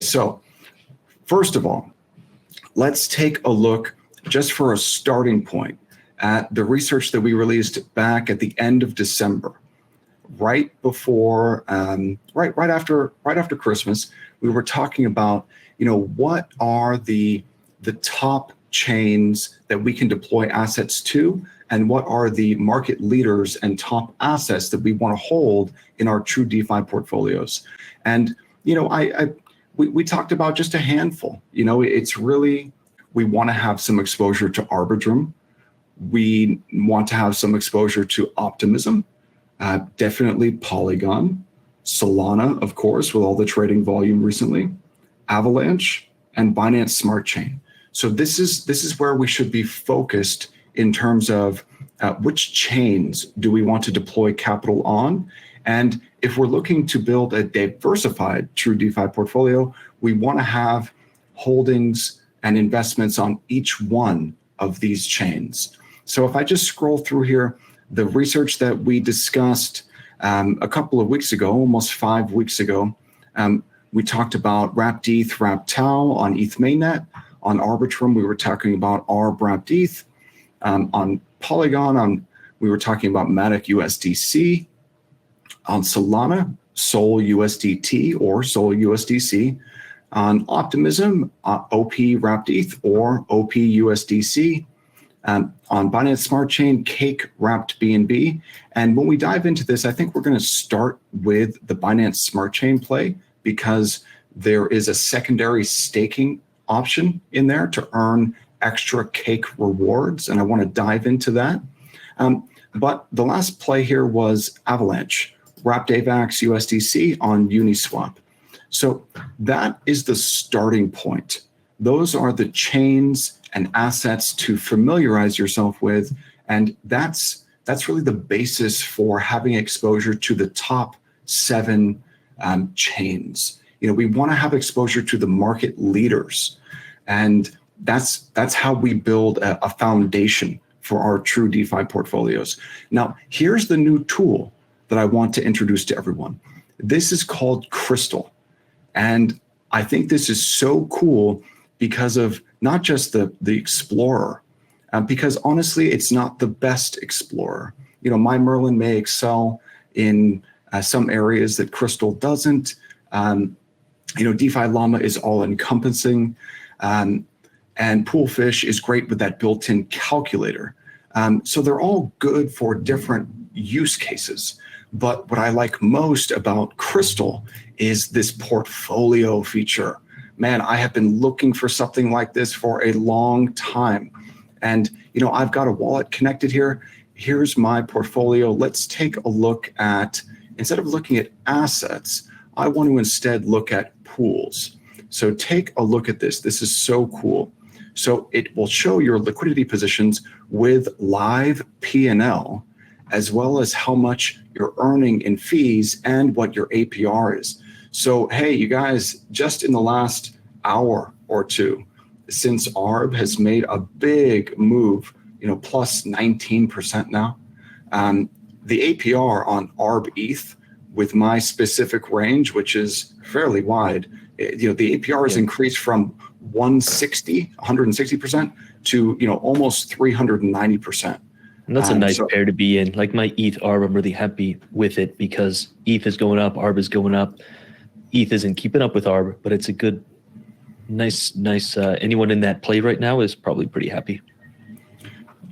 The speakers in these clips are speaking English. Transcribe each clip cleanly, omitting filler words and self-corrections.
So first of all, let's take a look just for a starting point at the research that we released back at the end of December, right before, right after Christmas. We were talking about, what are the top chains that we can deploy assets to, and what are the market leaders and top assets that we want to hold in our True DeFi portfolios. And we talked about just a handful. It's really, we want to have some exposure to Arbitrum. We want to have some exposure to Optimism, definitely Polygon, Solana, of course, with all the trading volume recently, Avalanche, and Binance Smart Chain. So this is where we should be focused in terms of which chains do we want to deploy capital on. And if we're looking to build a diversified True DeFi portfolio, we want to have holdings and investments on each one of these chains. So if I just scroll through here, the research that we discussed a couple of weeks ago, almost 5 weeks ago, we talked about wrapped ETH, wrapped TAO on ETH mainnet. On Arbitrum, we were talking about ARB wrapped ETH. On Polygon, we were talking about Matic USDC. On Solana, Sol USDT or Sol USDC. On Optimism, OP wrapped ETH or OP USDC. On Binance Smart Chain, Cake wrapped BNB. And when we dive into this, I think we're going to start with the Binance Smart Chain play, because there is a secondary staking option in there to earn extra Cake rewards, and I want to dive into that. But the last play here was Avalanche, wrapped AVAX USDC on Uniswap. So that is the starting point. Those are the chains and assets to familiarize yourself with, and that's really the basis for having exposure to the top 7 chains. We want to have exposure to the market leaders, and that's how we build a foundation for our True DeFi portfolios. Now, here's the new tool that I want to introduce to everyone. This is called Crystal, and I think this is so cool because of not just the Explorer, because honestly, it's not the best Explorer. My Merlin may excel in some areas that Crystal doesn't. DeFi Llama is all encompassing, and Poolfish is great with that built-in calculator. So they're all good for different use cases. But what I like most about Crystal is this portfolio feature. Man, I have been looking for something like this for a long time. And, I've got a wallet connected here. Here's my portfolio. Let's take a look at, instead of looking at assets, I want to instead look at pools. So take a look at this. This is so cool. So it will show your liquidity positions with live P&L, as well as how much you're earning in fees and what your APR is. So, hey, you guys, just in the last hour or two, since ARB has made a big move, plus 19% now, the APR on ARB ETH with my specific range, which is fairly wide, the APR has increased from 160% to, almost 390%. And that's a nice pair to be in. Like my ETH ARB, I'm really happy with it because ETH is going up, ARB is going up. ETH isn't keeping up with ARB, but it's a good, nice. Anyone in that play right now is probably pretty happy.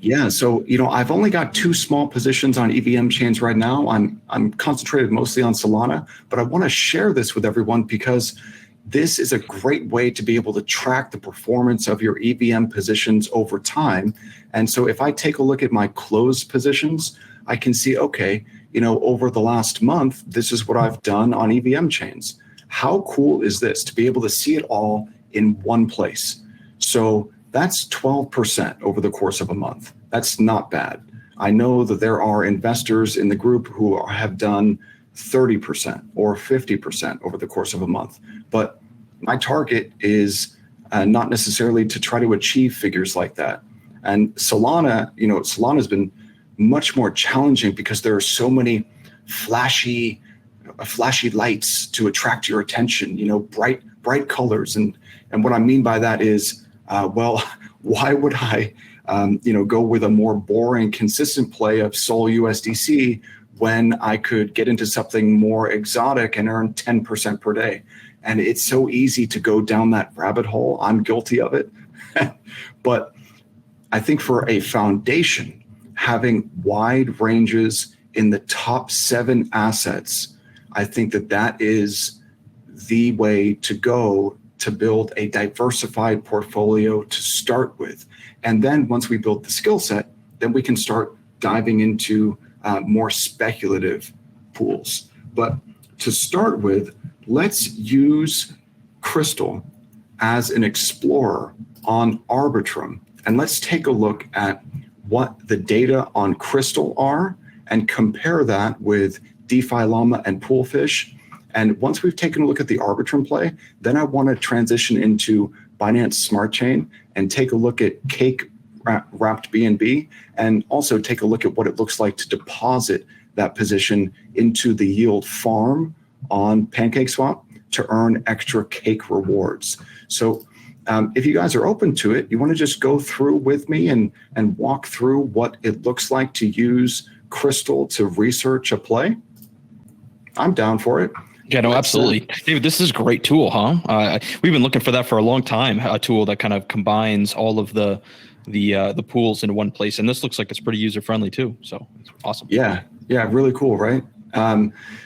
Yeah, so I've only got 2 small positions on EVM chains right now. I'm concentrated mostly on Solana, but I want to share this with everyone because this is a great way to be able to track the performance of your EVM positions over time. And so if I take a look at my closed positions, I can see, okay, over the last month, this is what I've done on EVM chains. How cool is this to be able to see it all in one place? So that's 12% over the course of a month. That's not bad. I know that there are investors in the group who have done 30% or 50% over the course of a month. But my target is not necessarily to try to achieve figures like that. And Solana, Solana's been much more challenging because there are so many flashy flashy lights to attract your attention, bright colors. And what I mean by that is, well, why would I, go with a more boring, consistent play of Sol USDC when I could get into something more exotic and earn 10% per day? And it's so easy to go down that rabbit hole. I'm guilty of it. But I think for a foundation, having wide ranges in the top 7 assets, I think that is the way to go to build a diversified portfolio to start with. And then once we build the skill set, then we can start diving into more speculative pools. But to start with, let's use Crystal as an explorer on Arbitrum. And let's take a look at what the data on Crystal are and compare that with DeFi Llama and Poolfish. And once we've taken a look at the Arbitrum play, then I want to transition into Binance Smart Chain and take a look at Cake Wrapped BNB, and also take a look at what it looks like to deposit that position into the yield farm on PancakeSwap to earn extra Cake rewards. So if you guys are open to it, you want to just go through with me and walk through what it looks like to use Crystal to research a play, I'm down for it. Yeah, no, absolutely. David, this is a great tool, huh? We've been looking for that for a long time, a tool that kind of combines all of the pools into one place. And this looks like it's pretty user-friendly too. So it's awesome. Yeah, really cool, right?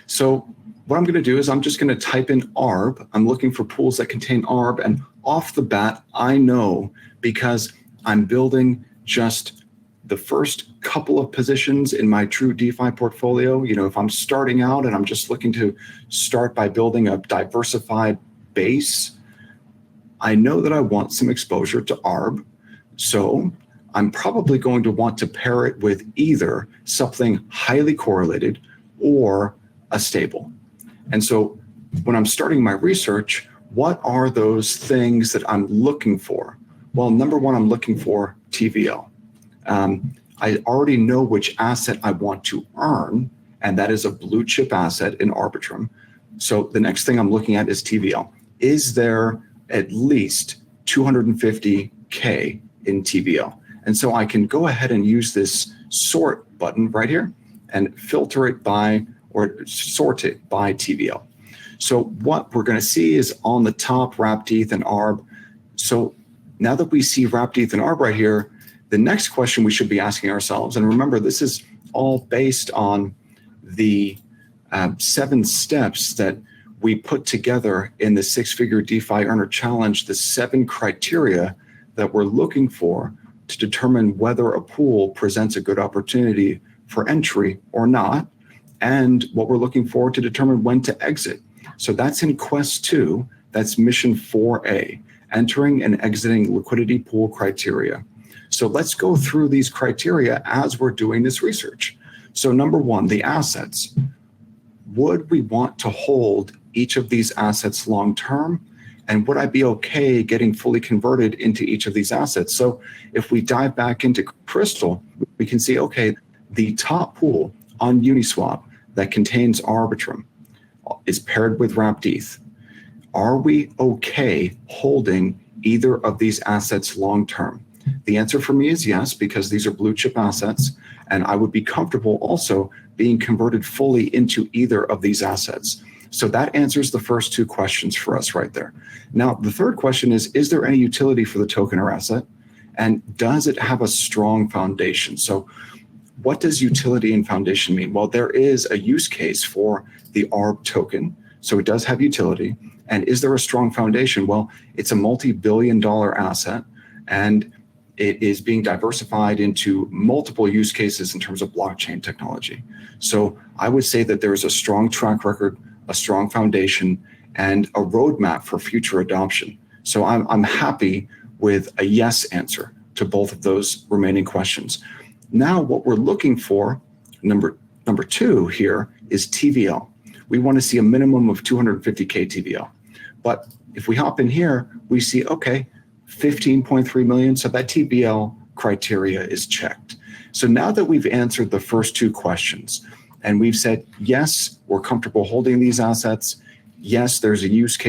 So what I'm going to do is I'm just going to type in ARB. I'm looking for pools that contain ARB. And off the bat, I know, because I'm building just the first couple of positions in my True DeFi portfolio. If I'm starting out and I'm just looking to start by building a diversified base, I know that I want some exposure to ARB. So I'm probably going to want to pair it with either something highly correlated or a stable. And so when I'm starting my research, what are those things that I'm looking for? Well, number one, I'm looking for TVL. I already know which asset I want to earn, and that is a blue chip asset in Arbitrum. So the next thing I'm looking at is TVL. Is there at least 250K in TVL? And so I can go ahead and use this sort button right here and filter it by, or sort it by TVL. So what we're going to see is on the top, Wrapped ETH and ARB. So now that we see Wrapped ETH and ARB right here, the next question we should be asking ourselves, and remember, this is all based on the 7 steps that we put together in the 6-figure DeFi Earner Challenge, the 7 criteria that we're looking for to determine whether a pool presents a good opportunity for entry or not, and what we're looking for to determine when to exit. So that's in Quest 2, that's Mission 4A, entering and exiting liquidity pool criteria. So let's go through these criteria as we're doing this research. So number one, the assets. Would we want to hold each of these assets long-term? And would I be okay getting fully converted into each of these assets? So if we dive back into Crystal, we can see, okay, the top pool on Uniswap that contains Arbitrum is paired with Wrapped ETH. Are we okay holding either of these assets long-term? The answer for me is yes, because these are blue chip assets, and I would be comfortable also being converted fully into either of these assets. So that answers the first 2 questions for us right there. Now, the third question is there any utility for the token or asset? And does it have a strong foundation? So what does utility and foundation mean? Well, there is a use case for the ARB token. So it does have utility. And is there a strong foundation? Well, it's a multi-billion-dollar asset, and it is being diversified into multiple use cases in terms of blockchain technology. So I would say that there is a strong track record, a strong foundation, and a roadmap for future adoption. So I'm happy with a yes answer to both of those remaining questions. Now, what we're looking for, number 2 here, is TVL. We want to see a minimum of 250K TVL. But if we hop in here, we see, okay, 15.3 million. So that TVL criteria is checked. So now that we've answered the first 2 questions, And we've said, yes, we're comfortable holding these assets. Yes, there's a use case